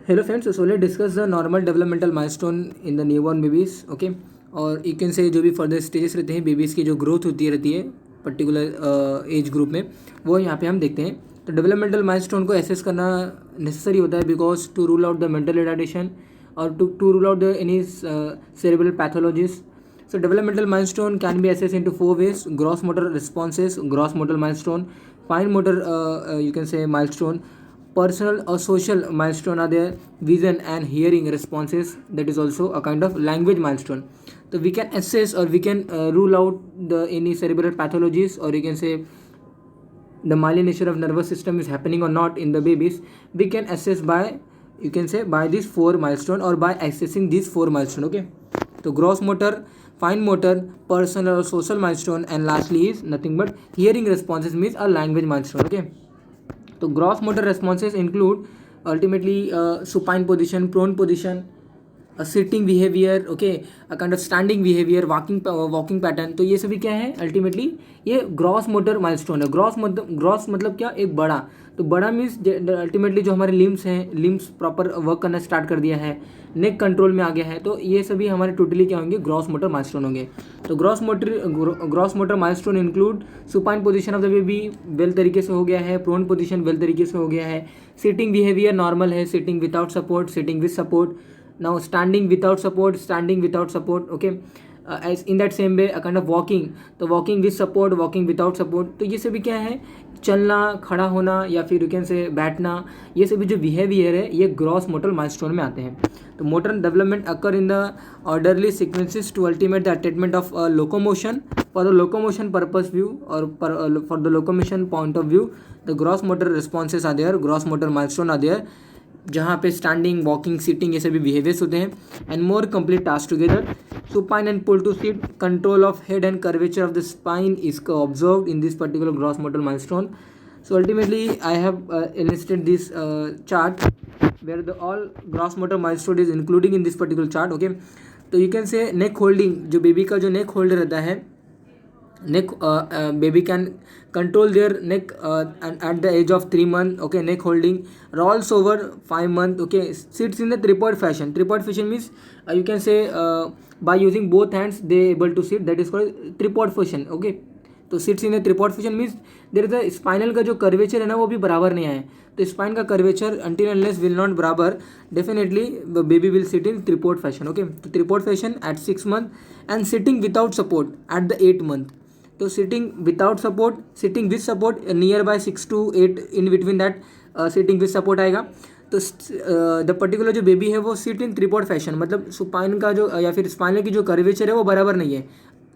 Hello friends, so let's discuss the normal developmental milestone in the newborn babies. Okay, और you can से जो भी further stages रहते हैं बेबीज़ की जो ग्रोथ होती रहती है पर्टिकुलर एज ग्रुप में, वो यहाँ पे हम देखते हैं. तो डेवलपमेंटल माइलस्टोन को एसेस करना नेसेसरी होता है because to rule out the mental retardation और to rule out the any cerebral pathologies. So developmental milestone can be assessed into four ways: gross motor responses, gross motor milestone, fine motor you can say milestone, personal or social milestone are there, vision and hearing responses, that is also a kind of language milestone. So we can assess or we can rule out the any cerebral pathologies, or you can say the myelination of nervous system is happening or not in the babies. We can assess by, you can say, by these four milestone or by accessing these four milestone. Okay, so gross motor, fine motor, personal or social milestone, and lastly is nothing but hearing responses, means a language milestone. Okay, so gross motor responses include ultimately supine position, prone position, a sitting behavior, okay, a kind of standing behavior, walking pattern. तो ये सभी क्या है ultimately ये gross motor milestone है. Gross मतलब क्या, एक बड़ा. तो बड़ा मीन्स अल्टीमेटली जो हमारे लिम्स हैं, लिम्स प्रॉपर वर्क करना स्टार्ट कर दिया है, नेक कंट्रोल में आ गया है, तो ये सभी हमारे टोटली क्या होंगे, ग्रॉस मोटर माइलस्टोन होंगे. तो gross motor milestone include supine position of the baby well तरीके से हो गया है, प्रोन पोजीशन वेल तरीके से हो गया है, सिटिंग बिहेवियर नॉर्मल है, sitting without support, sitting with support. Now standing without support, okay, as in that same way a kind of walking, तो walking with support, walking without support. तो ये सभी क्या है, चलना, खड़ा होना या फिर यू कैन से बैठना, ये सभी जो बिहेवियर है ये ग्रॉस मोटर माइलस्टोन में आते हैं. तो motor development occur in the orderly sequences to ultimate the attainment of locomotion. For the locomotion purpose view और for the locomotion point of view the gross motor responses are there, gross motor milestone are there, जहाँ पे standing, walking, seating ये सभी behaviours होते हैं. And more complete task together. Supine and pull to seat, control of head and curvature of the spine is observed in this particular gross motor milestone. So ultimately I have enlisted this chart where the all gross motor milestone is including in this particular chart. Okay, तो you can say neck holding, जो baby का जो नेक hold रहता है, neck baby can control their neck and at the age of 3 months. Okay, neck holding, rolls over 5 months. Okay, sits in the tripod fashion. Tripod fashion means you can say by using both hands they able to sit, that is called tripod fashion. Okay, तो sits in a tripod fashion means there is a spinal का जो curvature है ना वो भी बराबर नहीं आए. तो स्पाइन का curvature until unless will not बराबर, definitely baby will sit in tripod fashion. Okay, तो tripod fashion at 6 months and sitting without support at the 8 month. तो sitting without support, sitting with support near by 6 to 8, in between that sitting with support आएगा. तो the particular जो baby है वो sit in tripod fashion, मतलब supine का जो या फिर स्पाइनल की जो कर्वेचर है वो बराबर नहीं है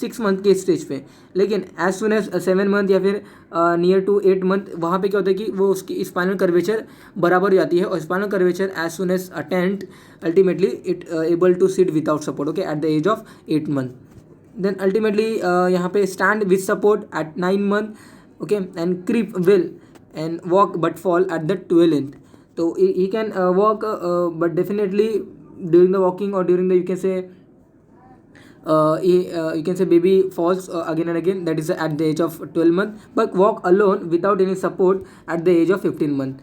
6 month के स्टेज पे. लेकिन एज सुन एज 7 month या फिर नियर टू 8 month वहाँ पे क्या होता है कि वो उसकी स्पाइनल कर्वेचर बराबर हो जाती है, और spinal curvature as soon as attained ultimately it able to sit without support. Okay, at the age of 8 month. Then ultimately यहाँ पे stand with support at 9 month. Okay, and creep will and walk but fall at the 12th. तो he can walk but definitely during the walking और during the you can say you can say baby falls again and again, that is at the age of 12 month, but walk alone without any support at the age of 15 month.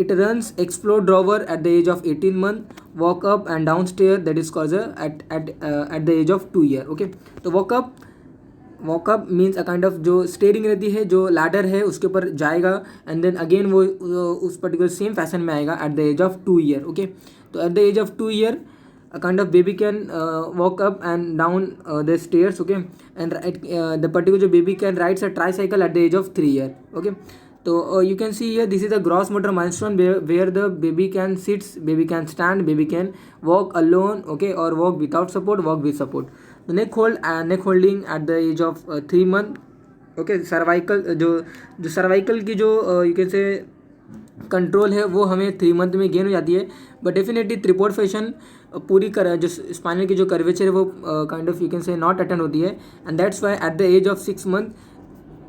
It runs, explore drawer at the age of 18 month, walk up and down stair, that is called at the age of 2 year. Okay, तो walk up means a kind of जो steering रहती है, जो ladder है उसके ऊपर जाएगा and then again वो उस पर्टिकुलर सेम फैशन में आएगा at the age of 2 year. Okay, तो at the age of 2 year a kind of baby can walk up and down the stairs. Okay, and the particular जो baby can rides a tricycle at the age of 3 year. Okay, so you can see here this is the gross motor milestone where the baby can sits, baby can stand, baby can walk alone. Okay, or walk without support, walk with support. The neck holding at the age of 3 month. Okay, cervical जो cervical की जो you can say control है वो हमें 3 month में gain हो जाती है, बट डेफिनेटली ट्रिपॉड फैशन पूरी कर जो स्पाइनल की जो कर्वेचर है वो kind of you can say not attend होती है, and that's why at the age of 6 month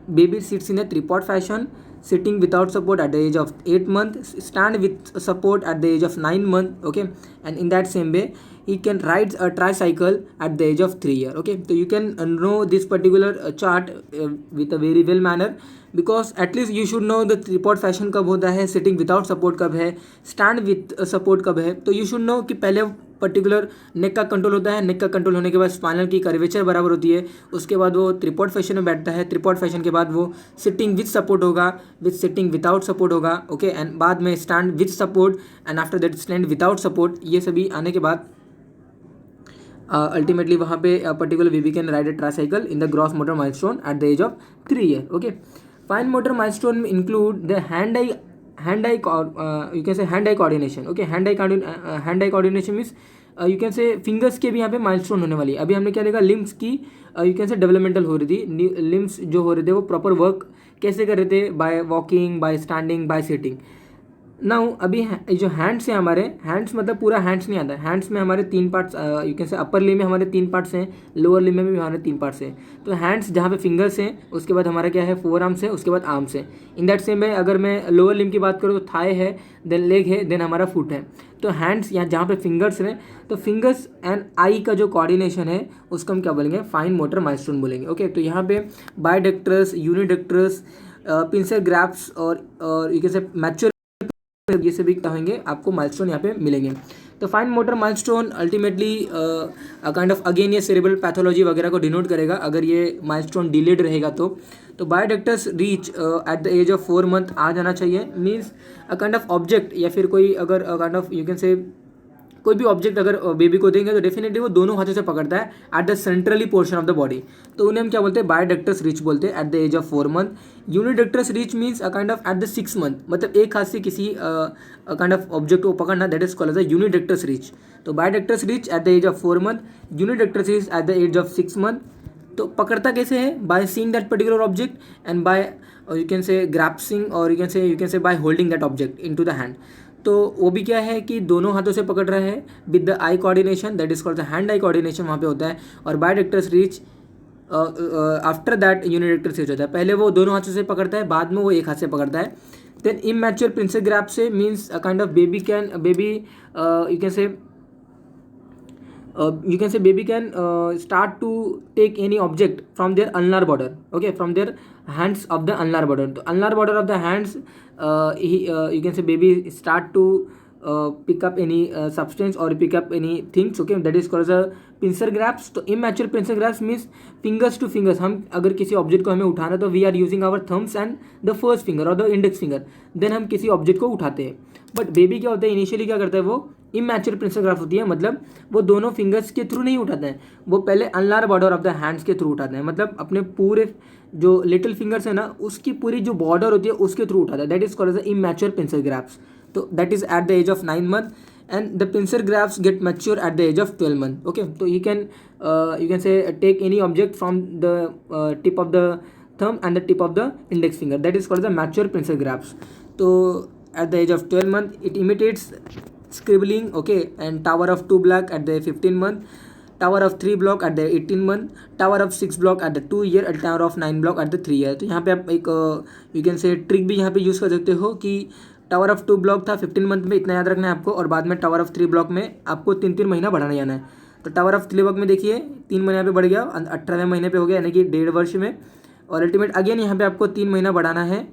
baby sits in a tripod fashion, sitting without support at the age of 8 month, stand with support at the age of 9 month. Okay, and in that same way he can ride a tricycle at the age of 3 year. Okay, so you can know this particular chart with a very well manner because at least you should know the tripod fashion कब होता है, sitting without support कब है, stand with support कब है. तो you should no कि पहले पर्टिकुलर नेक का कंट्रोल होता है, नेक का कंट्रोल होने के बाद स्पाइनल की कर्वेचर बराबर होती है, उसके बाद वो ट्रिपॉड फैशन में बैठता है, ट्रिपॉड फैशन के बाद वो सिटिंग विथ सपोर्ट होगा, विथ सिटिंग विदाउट सपोर्ट होगा. ओके, एंड बाद में stand with support and after that stand without support. ये सभी आने के बाद अल्टीमेटली वहाँ पे particular baby can ride a tricycle in the gross motor milestone at the age of 3 year. Okay, fine motor milestone include the hand eye you can say hand eye coordination. Okay, hand eye coordination means you can say fingers के भी यहाँ पे milestone होने वाली है. अभी हमने क्या देखा, लिम्स की यू कैन से डेवलपमेंटल हो रही थी, लिम्स जो हो रहे थे वो प्रॉपर वर्क कैसे कर रहे थे, by walking, bye standing, bye sitting. Now अभी जो हैंड्स हैं हमारे, हैंड्स मतलब पूरा हैंड्स नहीं आता, हैंड्स में हमारे 3 पार्ट्स, यू कैन से अपर लिम में हमारे 3 पार्ट्स हैं, लोअर लिम में भी हमारे 3 पार्ट्स हैं. तो हैंड्स जहाँ पे फिंगर्स हैं, उसके बाद हमारा क्या है, 4 आर्म्स है, उसके बाद आर्म्स है. इन दैट सेम है, अगर मैं लोअर लिम की बात करूँ तो थाई है, देन लेग है, देन हमारा फुट है. तो हैंड्स यहाँ जहाँ पे फिंगर्स हैं, तो फिंगर्स एंड आई का जो कोऑर्डिनेशन है उसको हम क्या बोलेंगे, फाइन मोटर माइलस्टोन बोलेंगे. ओके, तो यहाँ पे बायडेक्ट्रस, यूनिडेक्ट्रस, पिंसर ग्रैप्स और यू कैन से मैच्योर, ये सभी क्या होंगे, आपको माइलस्टोन यहाँ पे मिलेंगे. तो fine motor milestone ultimately kind of again ये सेरेब्रल पैथोलॉजी वगैरह को डिनोट करेगा अगर ये माइलस्टोन डिलेड रहेगा तो. Bidextrous reach at the age of 4 month आ जाना चाहिए. Means a kind of object या फिर कोई अगर काइंड ऑफ यू कैन से कोई भी ऑब्जेक्ट अगर बेबी को देंगे तो डेफिनेटली वो दोनों हाथों से पकड़ता है at the centrally portion of the body. तो उन्हें हम क्या बोलते हैं, बायोडेक्टस रीच बोलते हैं at the age of 4 month. Unidextrous reach means a kind of at the 6 month, मतलब एक हाथ से किसी काइंड ऑफ ऑब्जेक्ट को पकड़ना, that is called as the unidextrous reach. तो bidextrous reach at the age of 4 month, unidextrous reach at the age of 6 month. तो पकड़ता कैसे है, by seeing that particular object and by you can say grasping और you can say by holding that object into the hand. तो वो भी क्या है कि दोनों हाथों से पकड़ रहा है with the eye coordination, that is called the hand eye coordination वहाँ पे होता है. और बायोडेक्टस रीच आफ्टर दैट यूनिडेक्टस रीच होता है. पहले वो दोनों हाथों से पकड़ता है, बाद में वो एक हाथ से पकड़ता है. देन इमैच्योर प्रिंसेस ग्रैप से means a kind of baby you can से baby can start to take any object from their ulnar border. Okay, from their hands of the ulnar border. तो ulnar border of the hands you can say baby start to pick up any substance or pick up any things. Okay, that is called as pincer grasp. तो immature pincer grasp means fingers to fingers. हम अगर किसी object को हमें उठाना तो we are using our thumbs and the first finger और the index finger, then हम किसी ऑब्जेक्ट को उठाते हैं. बट बेबी क्या होता है, इनिशियली क्या करता है, वो इमैच्योर प्रिंसेस ग्राफ होती है, मतलब वो दोनों फिंगर्स के थ्रू नहीं उठाते हैं, वो पहले अनलार बॉर्डर ऑफ द हैंड्स के थ्रू उठाते हैं, मतलब अपने पूरे जो लिटिल फिंगर्स है ना उसकी पूरी जो बॉर्डर होती है उसके थ्रू उठाता है. That is called as the immature pincer grasps. तो that is at the age of 9 month and the pincer grafts get mature at the age of 12 month. Okay, so you can say take any object from the tip of the thumb and the tip of the index finger, that is called the mature pincer grafts. So at the age of 12 month it imitates scribbling. Okay, and tower of 2 block at the 15 month, tower of 3 block at the 18 month, tower of 6 block at the 2 year and tower of 9 block at the 3 year. तो यहाँ पे आप एक you can से trick भी यहाँ पे use कर सकते हो कि टावर ऑफ 2 ब्लॉक था 15 मंथ में, इतना याद रखना है आपको, और बाद में टावर ऑफ 3 ब्लॉक में आपको 3 महीना बढ़ाना जाना है. तो टावर ऑफ 3 ब्लॉक में देखिए 3 महीने पे बढ़ गया, 18वें महीने पे हो गया, यानी कि 1.5 वर्ष में. और अल्टीमेट अगेन यहाँ पे आपको 3 महीना बढ़ाना है.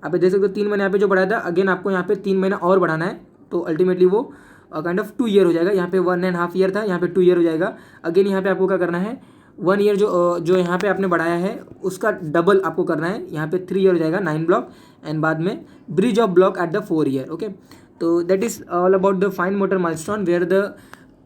आप देख सकते हो 3 महीने यहाँ पे जो बढ़ाया था, अगेन आपको यहाँ पे 3 महीना और बढ़ाना है. तो अल्टीमेटली वो काइंड ऑफ 2 ईयर हो जाएगा. यहाँ पे 1.5 ईयर था, यहाँ पे 2 ईयर हो जाएगा. अगेन यहाँ पे आपको क्या करना है, 1 ईयर जो यहाँ पे आपने बढ़ाया है उसका डबल आपको करना है. यहाँ पे 3 ईयर हो जाएगा, 9 ब्लॉक, एंड बाद में bridge of block at the 4 year. Okay, तो that is all about the fine motor milestone where the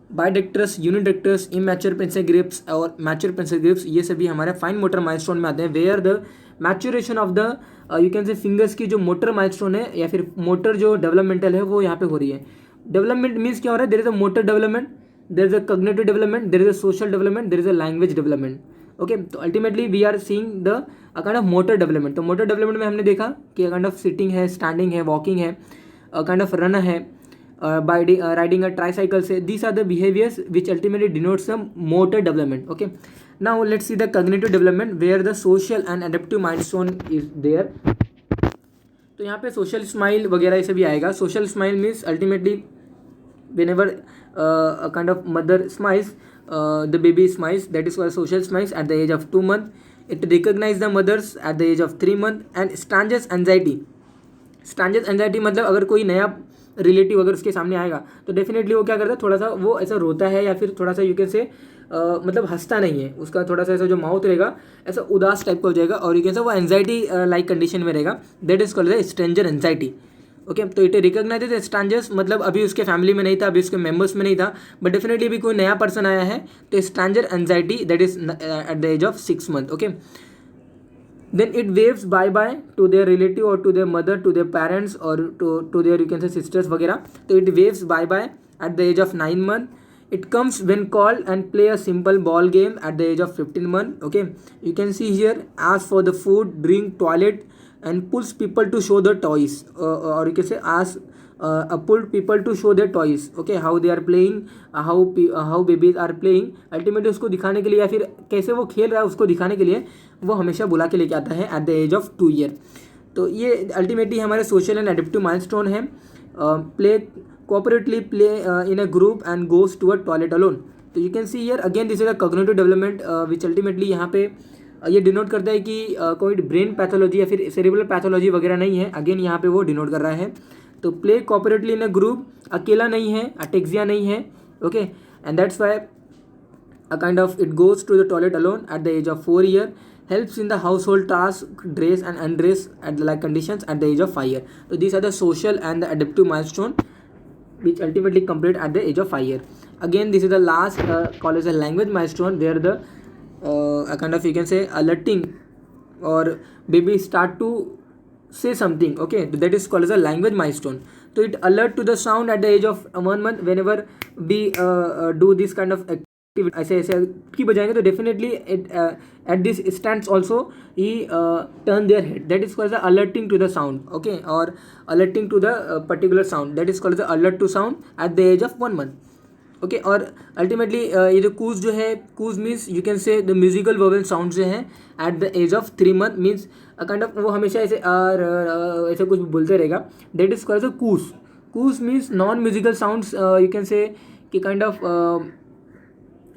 bidextrous, unidextrous, immature pincer grips और मैच्योर पिंसर ग्रिप्स, ये सभी हमारे फाइन मोटर माइलस्टोन में आते हैं. Where the maturation of the you can say fingers की जो मोटर माइलस्टोन है या फिर मोटर जो डेवलपमेंटल है वो यहाँ पे हो रही है. डेवलपमेंट मीन्स क्या हो रहा है, there is a motor development, there is a cognitive development, there is a social development, there is a language development. Okay, तो ultimately we are seeing the a kind of motor development. तो motor development में हमने देखा कि a kind of sitting है, standing है, walking है, a kind of run है, बाय राइडिंग अ ट्राईसाइकिल से. These are the behaviours which ultimately denotes the motor development. Okay, now let's see the cognitive development where the social and adaptive milestone is there. तो यहाँ पे social smile वगैरह ये सभी आएगा. Social smile means ultimately whenever a kind of mother smiles, the baby smiles, that is called social smiles at the age of 2 month. It recognize the mothers at the age of 3 month. And strangers anxiety. Strangers anxiety मतलब अगर कोई नया relative अगर उसके सामने आएगा तो definitely वो क्या करता है, थोड़ा सा वो ऐसा रोता है या फिर थोड़ा सा यू कैन से मतलब हंसता नहीं है, उसका थोड़ा सा ऐसा जो माउथ रहेगा ऐसा उदास टाइप का हो जाएगा और यू कैन से वो एंजाइटी लाइक कंडीशन में रहेगा. That is called the stranger anxiety. Okay, तो इट रिकॉग्नाइज स्ट्रेंजर्स मतलब अभी उसके फैमिली में नहीं था, अभी उसके मेंबर्स में नहीं था, बट डेफिनेटली अभी कोई नया पर्सन आया है तो stranger anxiety that is at the age of 6 month. Okay, then it waves bye bye to their relative or to their mother, to their parents or to their you can say sisters वगैरह. तो it waves bye bye at the age of 9 month. It comes when called and play a simple ball game at the age of 15 month. Okay, you can see here ask for the food, drink, toilet and pulls people to show the toys or you can say ask pull people to show their toys. Okay, how they are playing, how babies are playing. Ultimately उसको दिखाने के लिए या फिर कैसे वो खेल रहा है उसको दिखाने के लिए वो हमेशा बुला के लेके आता है at the age of 2 year. तो ये अल्टीमेटली हमारे सोशल एंड एडेप्टिव माइलस्टोन है. Play cooperatively play in a group and goes to a toilet alone. तो you can see here again this is a cognitive development which ultimately यहाँ पे ये denote करता है कि कोई ब्रेन पैथोलॉजी या फिर सेरेब्रल पैथोलॉजी वगैरह नहीं है. अगेन यहाँ पे वो डिनोट कर रहा है. तो play cooperatively in a group, अकेला नहीं है, अटेक्सिया नहीं है. Okay, and that's Y a kind of it goes to the toilet alone at the age of 4 year. Helps in the household task, dress and undress at the like conditions at the age of 5 year. So these are the social and the adaptive milestone which ultimately complete at the age of 5 year. Again this is the last called as a language milestone where the a kind of you can say alerting or baby start to say something. Okay, that is called as a language milestone. So it alert to the sound at the age of 1 month. Whenever we do this kind of ऐसे ऐसे की बजाएंगे तो definitely at this stands also he turn their head. That is called the alerting to the sound. Okay, और alerting to the particular sound that is called the alert to sound at the age of 1 month. Okay, और ultimately ये जो coos जो है, coos means you can say the musical verbal sound जो है at the age of 3 month means kind of वो हमेशा ऐसे ऐसे कुछ बोलते रहेगा. That is called the coos. Coos means non musical sounds you can say कि काइंड ऑफ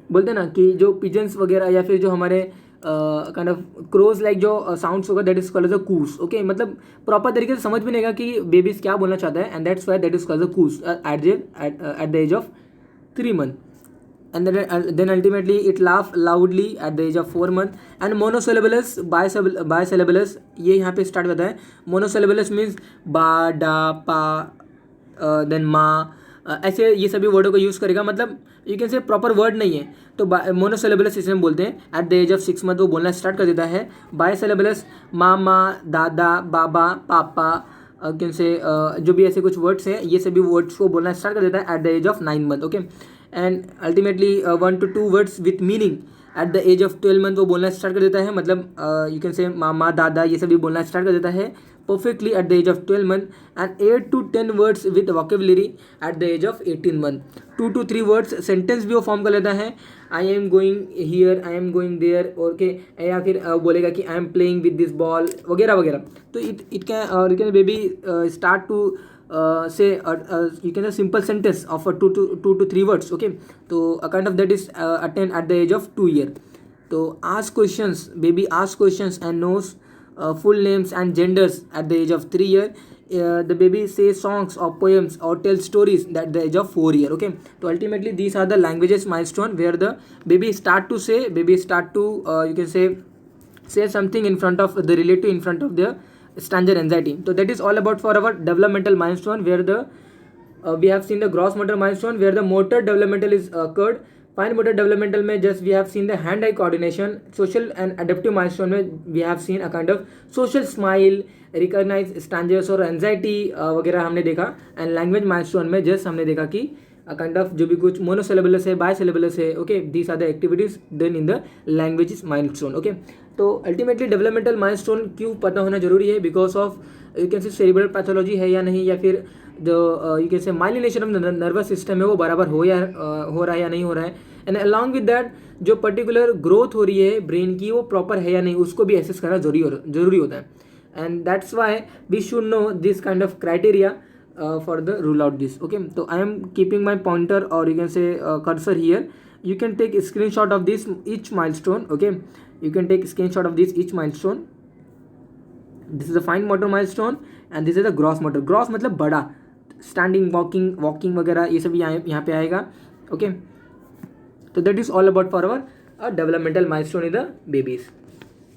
बोलते हैं ना कि जो पिजन्स वगैरह या फिर जो हमारे काइंड ऑफ क्रोज लाइक जो साउंड्स होगा that is called as a coos. Okay, मतलब प्रॉपर तरीके से समझ में नहीं आएगा कि बेबीज क्या बोलना चाहता है and that's why that is called a coos at the age of 3 month. And then ultimately it laugh loudly at the age of 4 month. And monosyllablous bisyllablous ये यहाँ पे स्टार्ट होता है. monosyllablous means बा डा पा देन माँ ऐसे ये सभी वर्डों का यूज़ करेगा. मतलब you can say proper word नहीं है तो मोनोसिलेबलस इसे हम बोलते हैं. At the age of 6 month वो बोलना स्टार्ट कर देता है. बायसिलेबलस मामा, दादा, बाबा, पापा कैन से जो भी ऐसे कुछ वर्ड्स हैं ये सभी वर्ड्स को बोलना स्टार्ट कर देता है at the age of 9 month. Okay, and ultimately 1 to 2 words with meaning at the age of 12 month वो बोलना स्टार्ट कर देता है. मतलब यू कैन से मामा, दादा ये सभी बोलना स्टार्ट कर देता है perfectly at the age of 12 month. And 8 to 10 words with vocabulary at the age of 18 month. 2 to 3 words sentence भी वो फॉर्म कर लेता है. I am going here, I am going there. Okay, या फिर बोलेगा कि I am playing with this ball वगैरह वगैरह. तो it can baby start to say you can a simple sentence of 2 to 3 words. Okay, तो a kind of that is attained at the age of 2 year. तो ask questions, baby ask questions and knows full names and genders at the age of 3 year. The baby says songs or poems or tells stories at the age of 4 year. Okay, so ultimately these are the languages milestone where the baby start to you can say something in front of the relative, in front of the stranger anxiety. So that is all about for our developmental milestone where the we have seen the gross motor milestone where the motor developmental is occurred. Fine motor developmental में just we have seen the hand eye coordination. Social and adaptive milestone में we have seen a kind of social smile, recognize strangers और anxiety वगैरह हमने देखा. And language milestone में just हमने देखा कि अ काइंड ऑफ जो भी कुछ मोनोसिलेबलस है, बायसिलेबलस है. Okay, these are the activities done in the language milestone. Okay, तो अल्टीमेटली डेवलपमेंटल माइलस्टोन क्यों पता होना जरूरी है? Because of you can say cerebral pathology है या नहीं, या फिर जो you can say myelination of nervous system है वो बराबर हो रहा है या नहीं हो रहा है. एंड अलॉन्ग विद दैट जो पर्टिकुलर ग्रोथ हो रही है ब्रेन की वो प्रॉपर है या नहीं उसको भी एसेस करना जरूरी होता है. And that's why we should know this kind of criteria for the rule out this. Okay, so I am keeping my pointer or you can say cursor here. You can take a screenshot of this each milestone. Okay, You can take screenshot of this each milestone. This is the fine motor milestone and this is the gross motor. Gross मतलब बड़ा, standing, walking वगैरह ये सब यहाँ पे आएगा. Okay, तो that is all about for our developmental milestone in the babies.